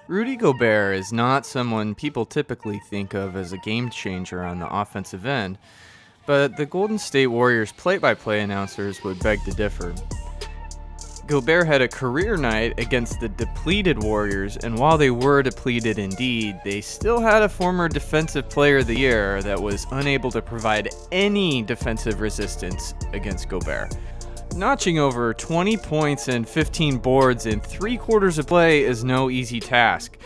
Rudy Gobert is not someone people typically think of as a game changer on the offensive end, but the Golden State Warriors play-by-play announcers would beg to differ. Gobert had a career night against the depleted Warriors, and while they were depleted indeed, they still had a former Defensive Player of the Year that was unable to provide any defensive resistance against Gobert. Notching over 20 points and 15 boards in 3 quarters of play is no easy task,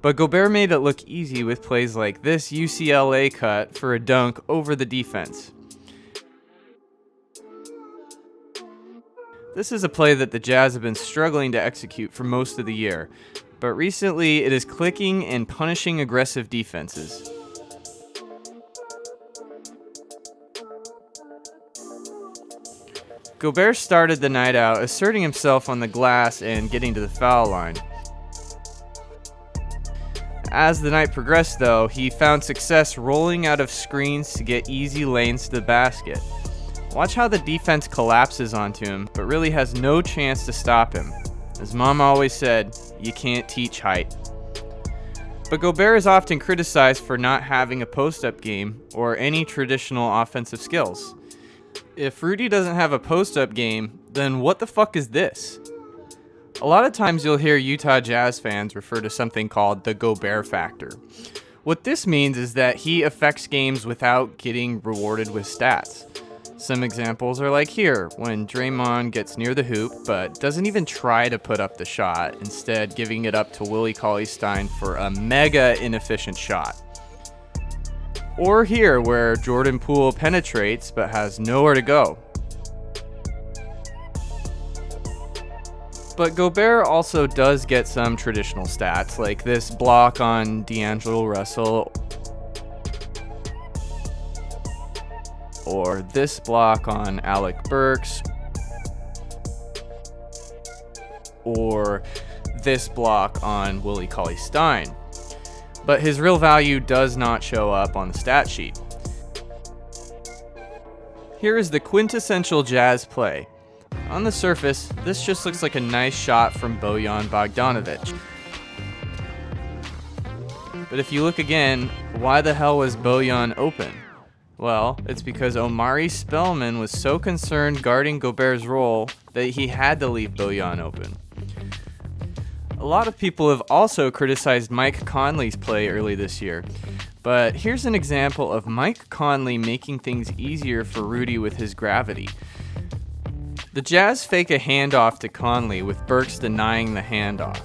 but Gobert made it look easy with plays like this UCLA cut for a dunk over the defense. This is a play that the Jazz have been struggling to execute for most of the year, but recently it is clicking and punishing aggressive defenses. Gobert started the night out asserting himself on the glass and getting to the foul line. As the night progressed though, he found success rolling out of screens to get easy lanes to the basket. Watch how the defense collapses onto him, but really has no chance to stop him. As Mama always said, you can't teach height. But Gobert is often criticized for not having a post-up game or any traditional offensive skills. If Rudy doesn't have a post-up game, then what the fuck is this? A lot of times you'll hear Utah Jazz fans refer to something called the Gobert factor. What this means is that he affects games without getting rewarded with stats. Some examples are like here, when Draymond gets near the hoop but doesn't even try to put up the shot, instead giving it up to Willie Cauley-Stein for a mega inefficient shot. Or here, where Jordan Poole penetrates but has nowhere to go. But Gobert also does get some traditional stats, like this block on D'Angelo Russell, or this block on Alec Burks, or this block on Willie Cauley-Stein. But his real value does not show up on the stat sheet. Here is the quintessential Jazz play. On the surface, this just looks like a nice shot from Bojan Bogdanovic. But if you look again, why the hell was Bojan open? Well, it's because Omari Spellman was so concerned guarding Gobert's role that he had to leave Bojan open. A lot of people have also criticized Mike Conley's play early this year, but here's an example of Mike Conley making things easier for Rudy with his gravity. The Jazz fake a handoff to Conley with Burks denying the handoff.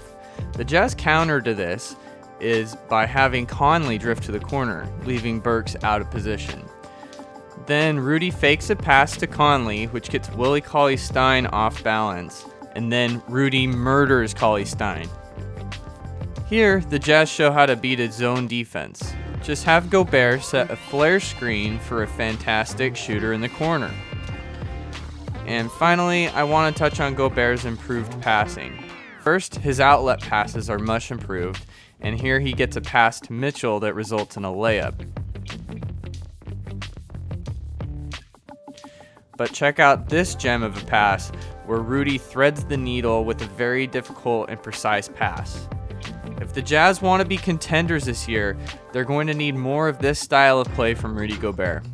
The Jazz counter to this is by having Conley drift to the corner, leaving Burks out of position. Then Rudy fakes a pass to Conley, which gets Willie Cauley-Stein off balance, and then Rudy murders Cauley-Stein. Here, the Jazz show how to beat a zone defense. Just have Gobert set a flare screen for a fantastic shooter in the corner. And finally, I want to touch on Gobert's improved passing. First, his outlet passes are much improved, and here he gets a pass to Mitchell that results in a layup. But check out this gem of a pass where Rudy threads the needle with a very difficult and precise pass. If the Jazz want to be contenders this year, they're going to need more of this style of play from Rudy Gobert.